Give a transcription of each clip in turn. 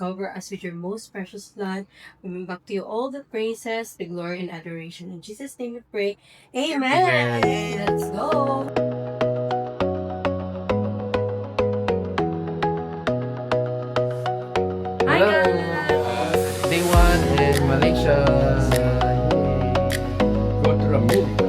cover us with your most precious blood. We bring back to you all the praises, the glory, and adoration. In Jesus' name we pray. Amen. Amen. Let's go. Hi, Hello. guys. Day 1 in Malaysia. Go to America.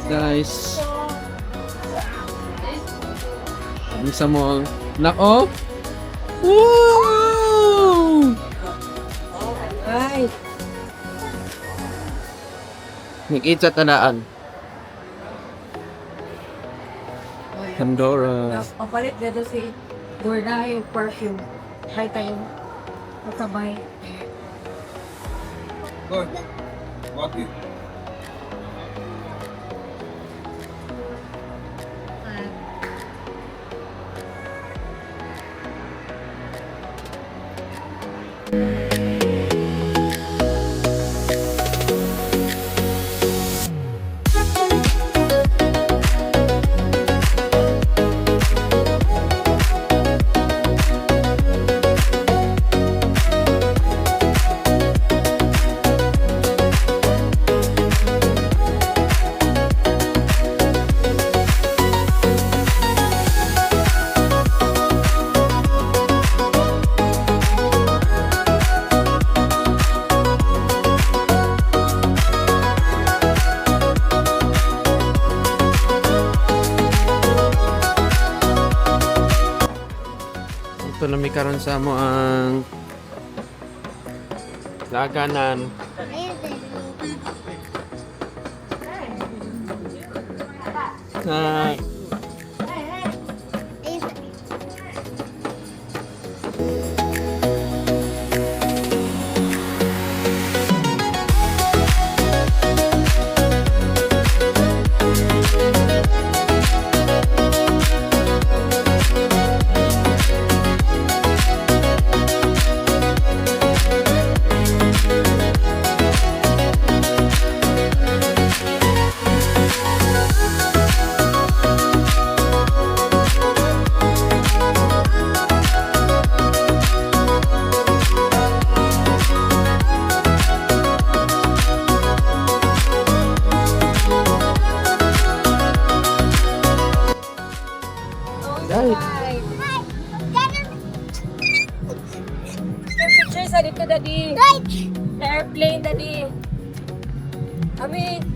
Guys. Kami sa mall. Nako! Wow! Hi. Nakita tanaan. Pandora. Papalit dito si Gorda yung perfume. Try tayo. Masabay. Good. What is? Ito na may karon sa mo ang laganan. Na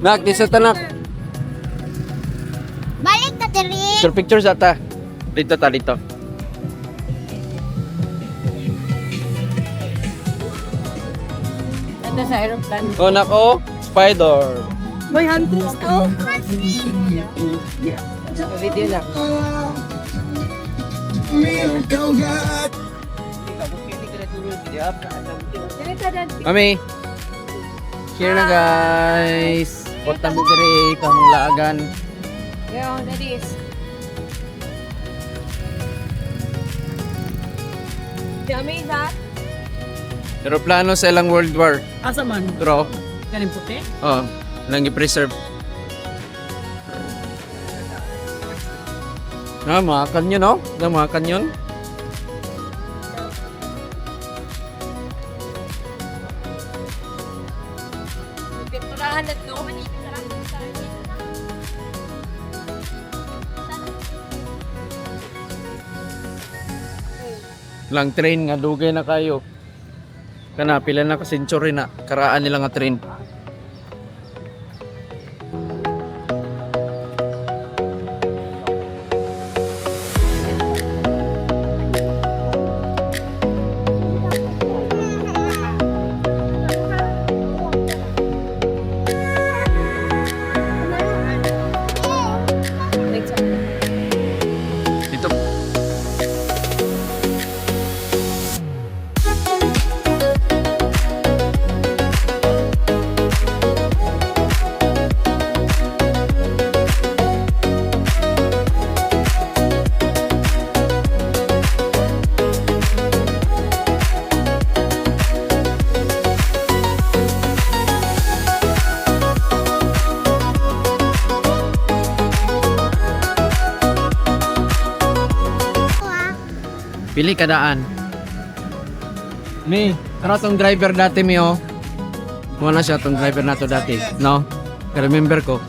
Nak, di sa tanak. Balik ka diri. Picture sa ta. Dito ta, dito. Ito sa aeroplane. Oh, nako. Spider. May hunters to. Video na. Mami. Here na guys. Punta mo diri pamulaagan. Yo, that is. Yummy that. Aeroplano sa ilang World War. Asa man? Pero, Galing puti? oh, nang i-preserve. Mga kanyon, no? Mga kanyon. Pinturahan na to. Lang train nga dugay na kayo. Kana pila na ka century na karaan nila nga train. Dito. Pili kadaan. Mi, ano tong driver dati mi oh? Muna siya tong driver nato dati, no? Remember ko.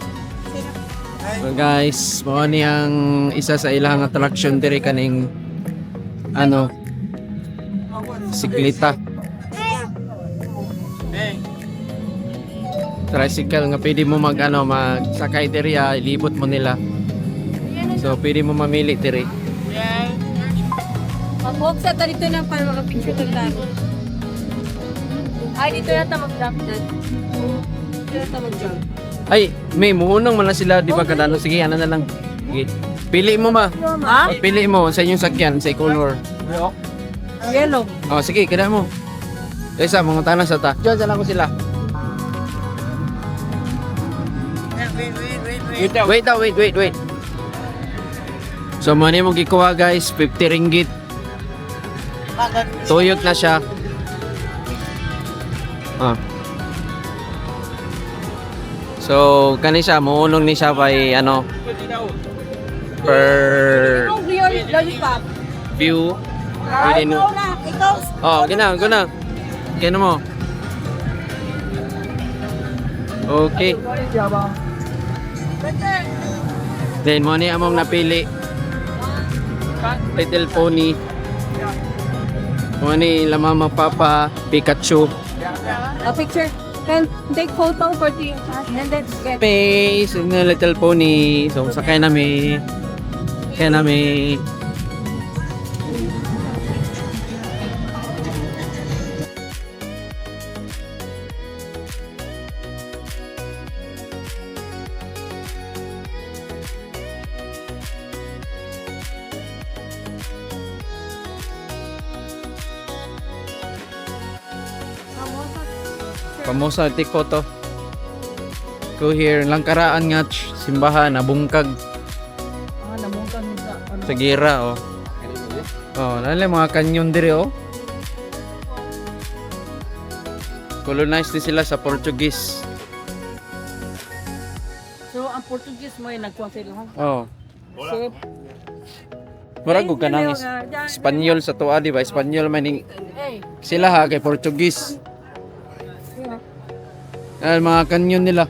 So guys, mo ni ang isa sa ilang attraction diri kaning ano siklita. Tricycle nga pwede mo mag ano magsakay diri ilibot mo nila. So pwede mo mamili diri. Mag-walk sa dito na para makapicture ng lago. Ay, dito na ta mag-drop dad. Dito na ta mag-drop. Ay, may muunang man na sila, di ba kadano? Sige, ano na lang. Sige. Pili mo ma. Ha? O, pili mo sa inyong sakyan, sa color. Yellow. O, sige, kada mo. Isa, mga tanang sa ta. Diyan, saan ko sila. Wait. So, muna mo gikuha guys, 50 ringgit. Tuyot na siya. Ah. So, kani siya, muunong ni siya by ano per Lollipop. view. Pwede no. Ikaw. Oh, gina. Kaya mo. Okay. Then, mo ni among napili. Little Pony. Mo ni Mama Papa Pikachu. A picture. Can take photo for the and then get. Space na Little Pony. So, sakay nami. Kaya nami. Pamosa take photo. Go here langkaraan nga simbahan nabungkag Namungkan sa ano. sa gira oh. Oh, nalay mga kanyon dire oh. Colonized din sila sa Portuguese. So, ang Portuguese mo ay nagkuha sila. Oh. So, Murag og kanang Espanyol sa tuwa di ba? Espanyol man ning sila ha kay Portuguese. Mga kanyon nila.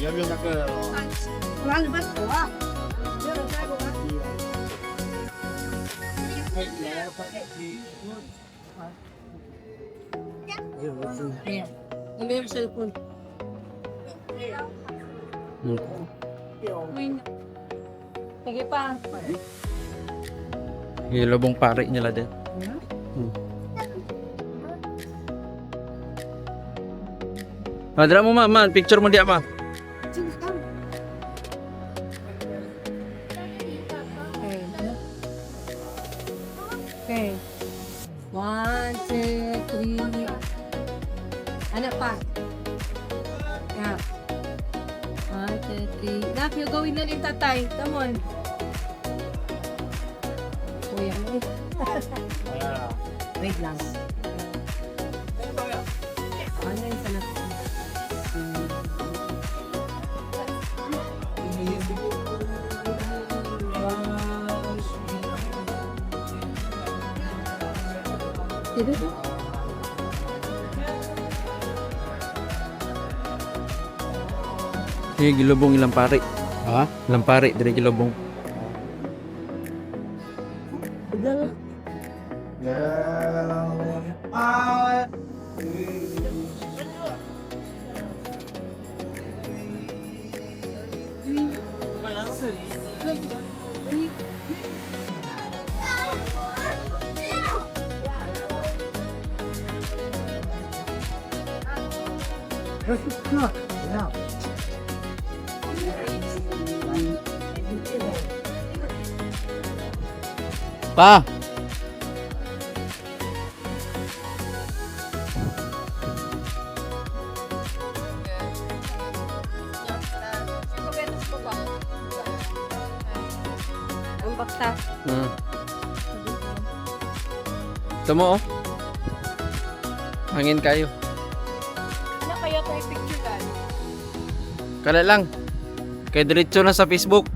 要不要那个？Ayan. Ano yung cellphone? Sige pa. Yung lubong pare nila din. Dala mo man, picture mo diya ma. Okay. 1, 2, 3. Ano pa? Yeah. 1, 2, 3. Nak, yung gawin na rin tatay. Come on. Kuya, ano? Wait lang. Ano yung salat? Dito? Yung gilubong ilang pare. Ha? Ilang pare, dire gilubong. Pa! Ang bakta. Ito mo oh. Hangin kayo. Ano kaya tayo picture ka? Kala lang. Kaya diretso na sa Facebook.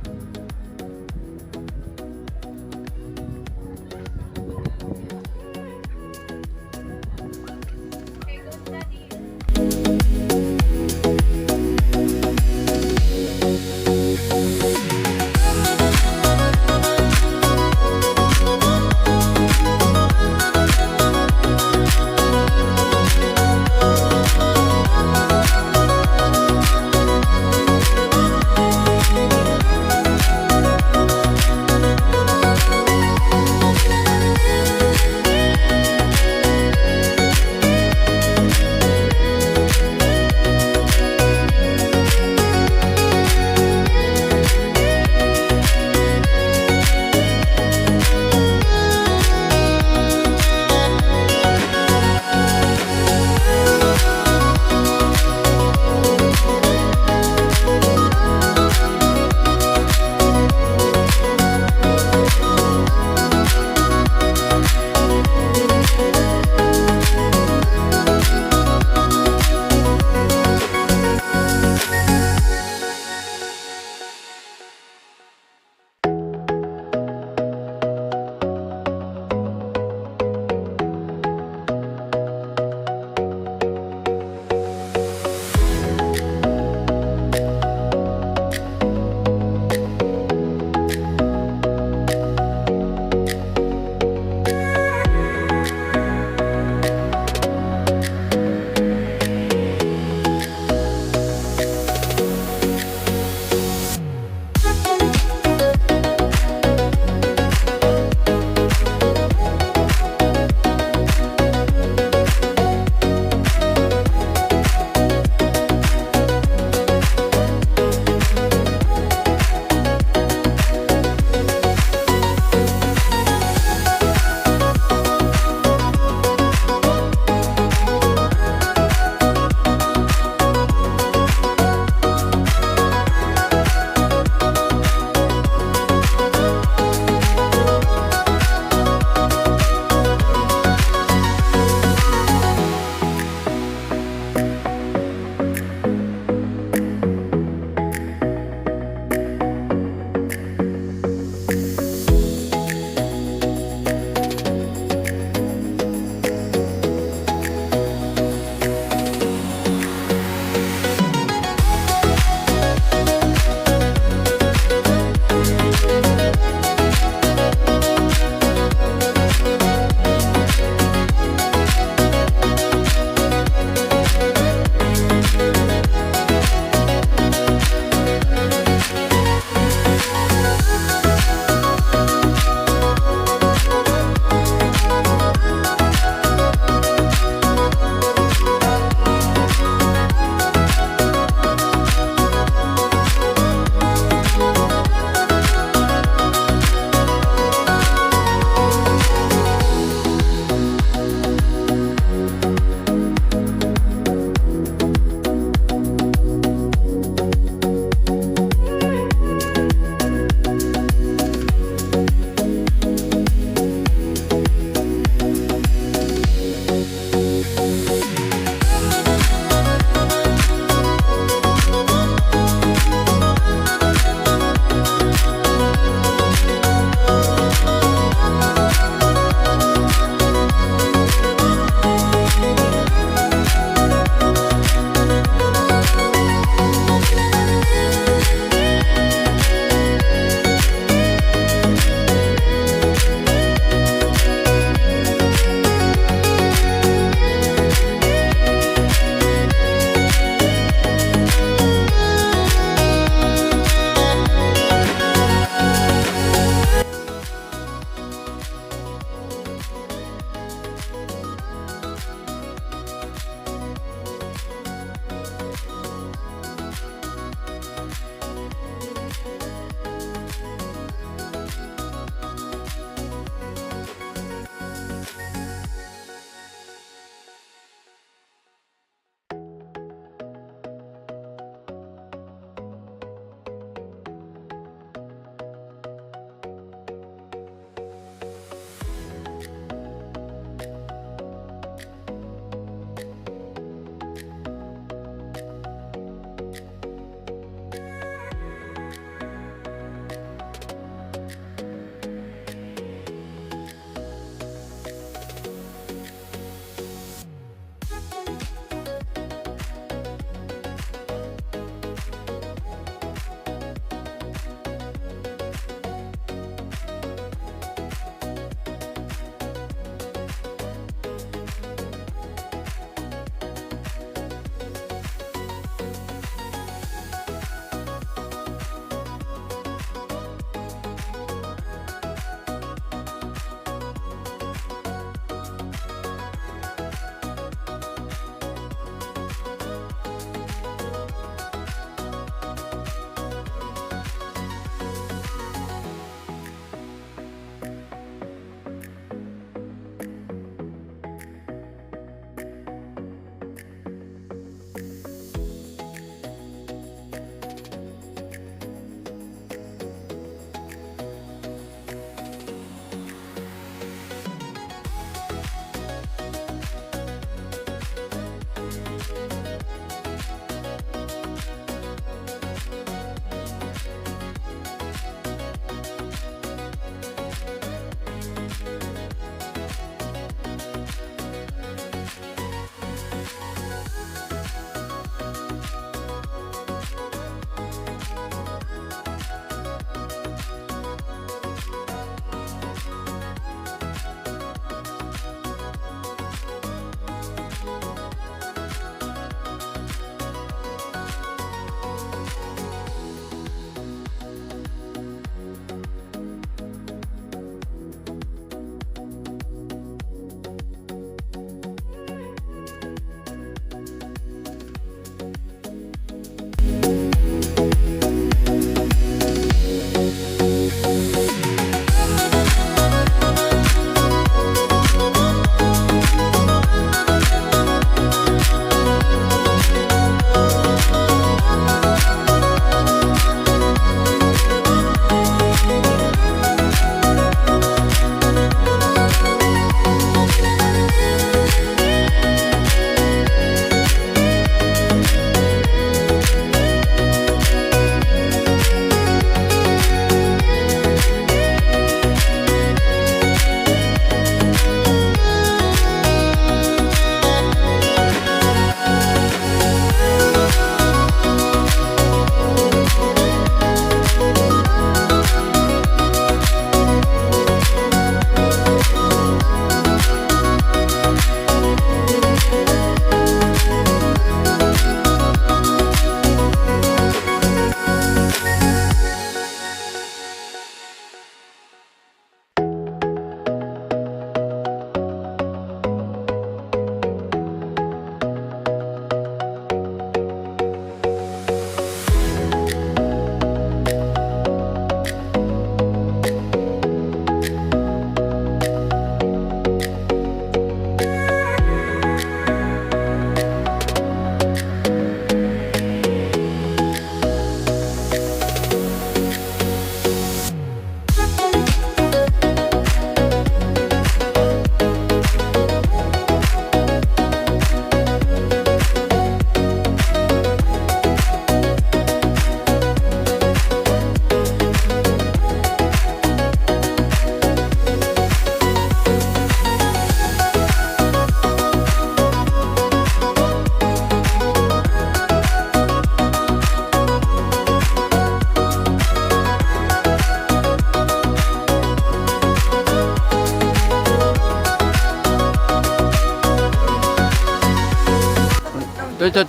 Ito.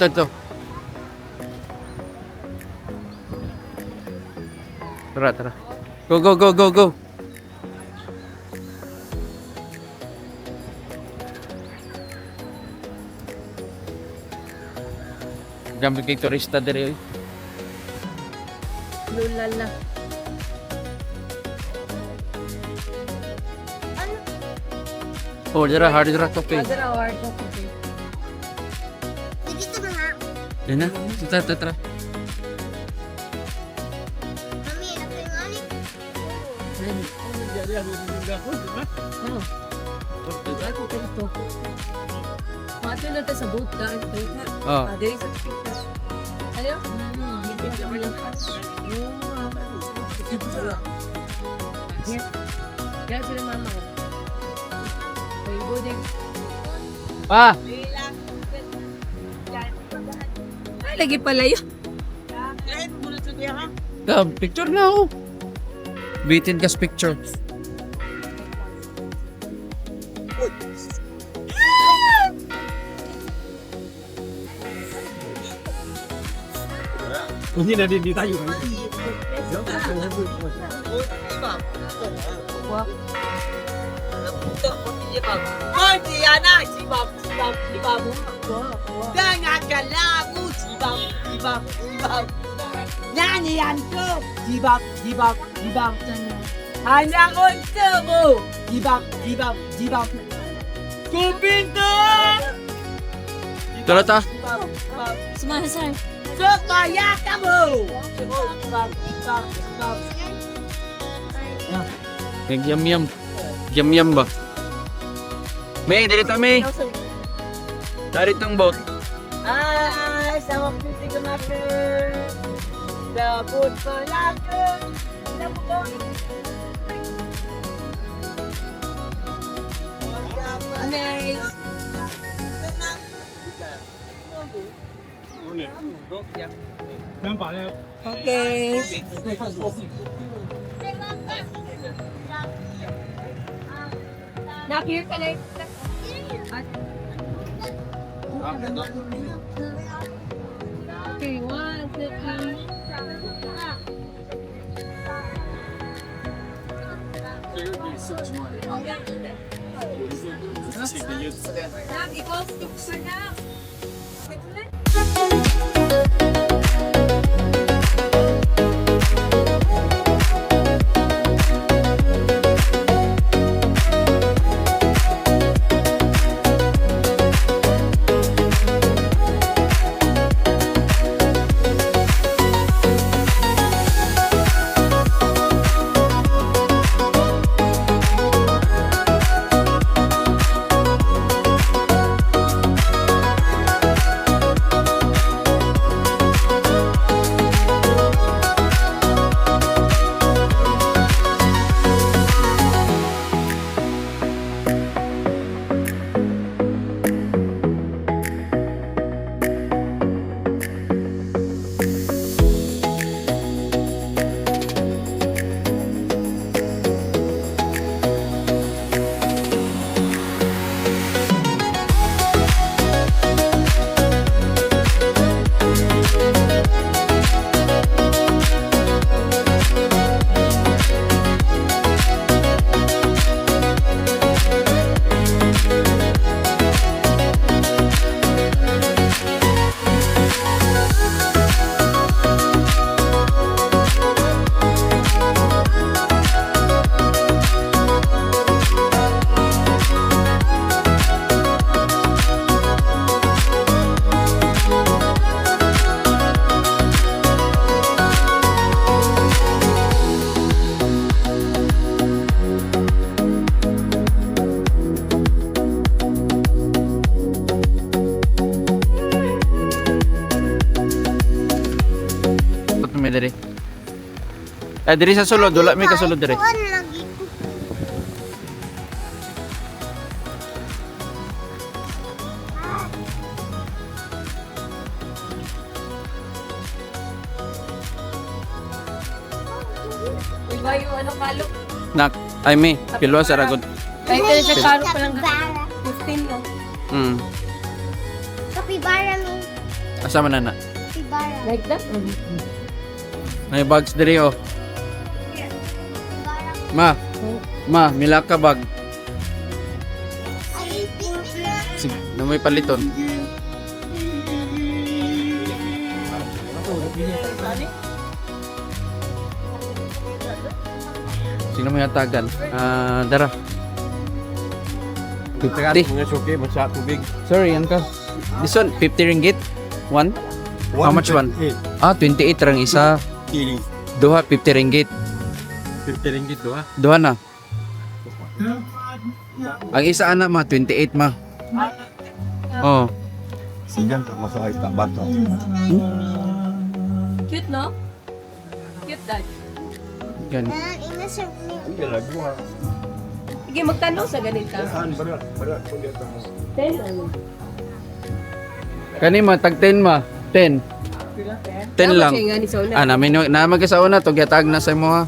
Tara. Go. Gamit kay turista diri. Lulala. Oh, dira hard dira to kay. Other award ko po. Dito na nga. Yan na. Tara. Mami, ano yung anik? Ako ko ito. Mato na ta sa boat ka. Oh. Dili sa picture. Ano? Kaya sila mama ko. Ay, buding. Pa. Ay, lagi pala yun. Picture na ako. Bitin kas picture. Hindi na din tayo. Tara ta. Sumasay. Yum. Yum ba? May, dito May. Dari tong boat. Ay, sama puti ka natin. Dabot pa natin. Next. Okay. Nakir ka lang. Okay, 1, 2, 3. Ikaw, suksa na. May diri. Diri sa sulod, wala may kasulod diri. Kuan lagi ko. Iba yung ano kalo. Nak, ay may pilwa sa ragon. Ay, ito sa kalo pa lang. Kapibara. 15 lang. Mm. Kapibara mi. Asa man na? Tibara. Like that? May bags diri oh. Tibara. Ma, milaka bag. Ay, pipila. Sige, na may paliton. Sino may hatagan? Dara. Di. Mga suki, basa tubig. Sorry, yan ka. This one, 50 ringgit? One? How much one? 28 rang isa. Kili. Duha, 50 ringgit. 50 ringgit doa. Duha na. Ang isa anak ma, 28 ma. Oh. Sigang tak masahay tak bata. Cute, no? Cute, Dad. Yan. Inaserve niyo. Hindi lagi mo. Sige, magtanong sa ganito. Berat pun dia tahu. 10 ano? Kani ma, tag 10 ma. 10. 10 lang. Nga ni Sauna. Ah, namin na magkasauna to gyatag na sa mo ha.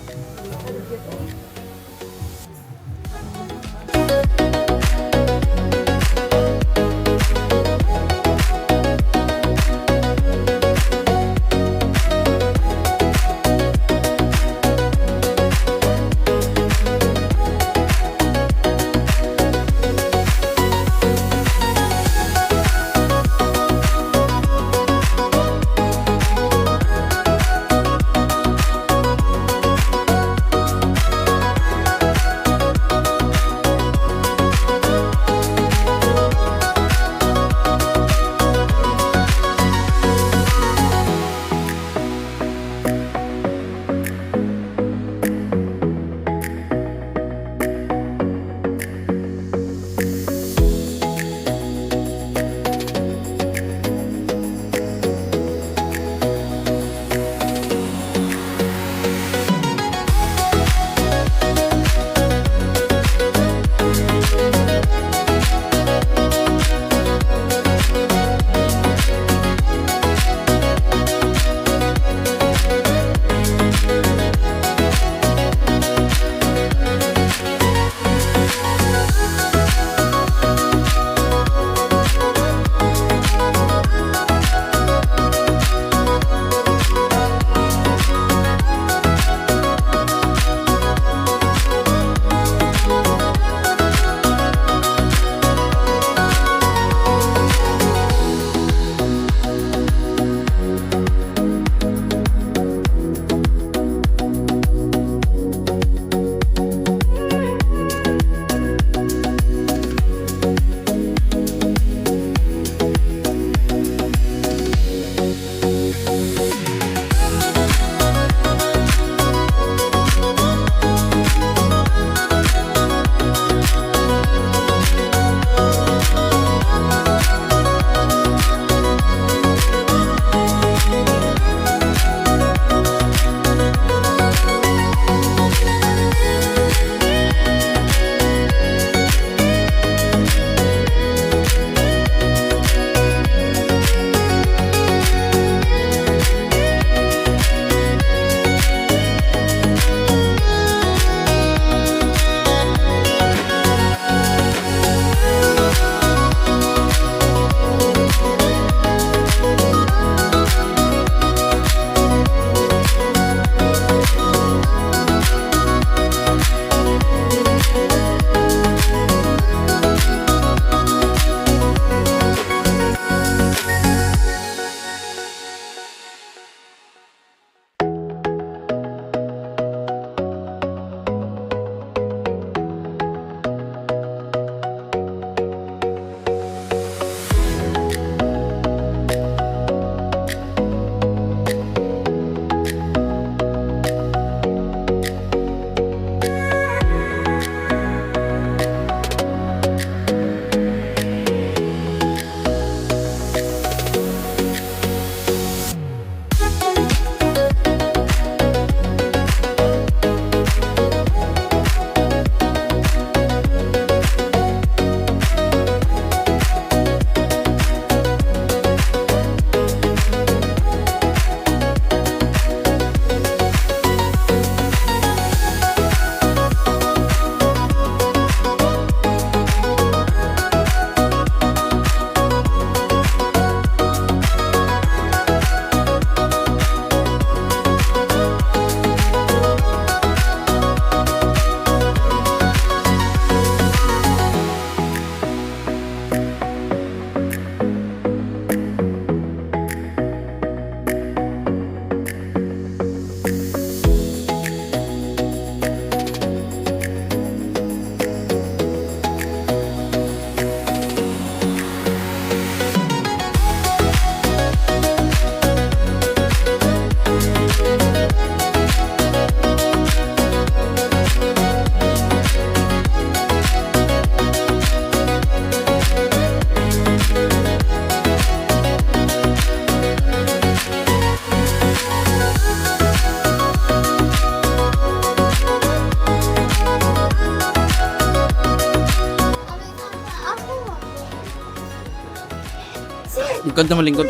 Lingkod naman, lingkod.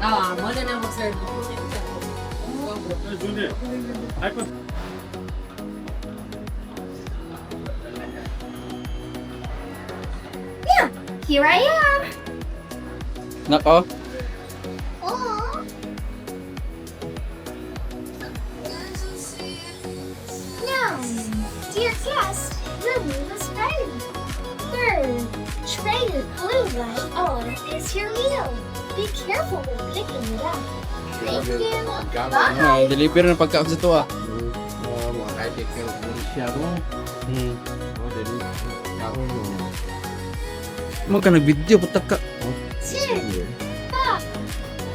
Ah, mo na na mag-serve. Here I am. Nako. Oh. Now, dear guest, your meal is ready. Third, tray of blue light on is your meal. Be careful when picking it up. Thank you. Bye. Deliver na pagkaon sa to ah. Mga kahit ikaw siya mo. Hmm. Dali. Ako mo. Mo ka nag-video putak ka. Two, five.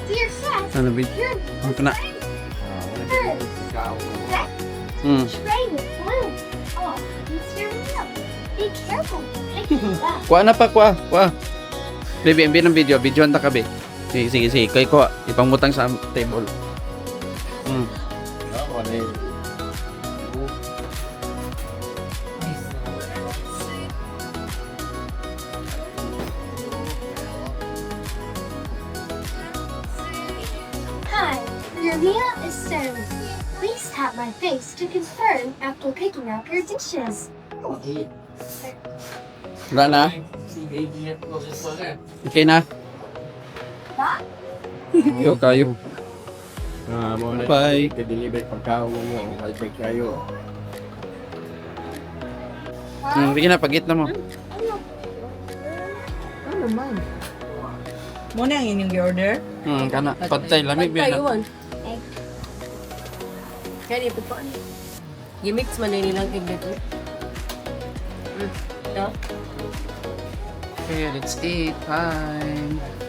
Dear guest, Ano video? your meal Ano is ka na? ready. Third, Hmm. tray of blue on is your meal. Be careful when picking it up. Kuha na pa, kuha. Baby, MB ng video. Videoan ta ka, be. Sige. Kay kuha. Ipangmutang sa table. Hmm. Ako na yun. Hi, your meal is served. Please tap my face to confirm after picking up your dishes. Wala na? Okay na? Yo kayo. Mo na. Bye. I-deliver pagkaon mo. Kahit kayo. Sige na, pagit na mo. Ano man? Muna ang inyong order? Kana. Patay, lamig ba na? Taiwan. Kaya di pa ano. Gimix man na nilang egg dito. Okay, let's eat. Bye.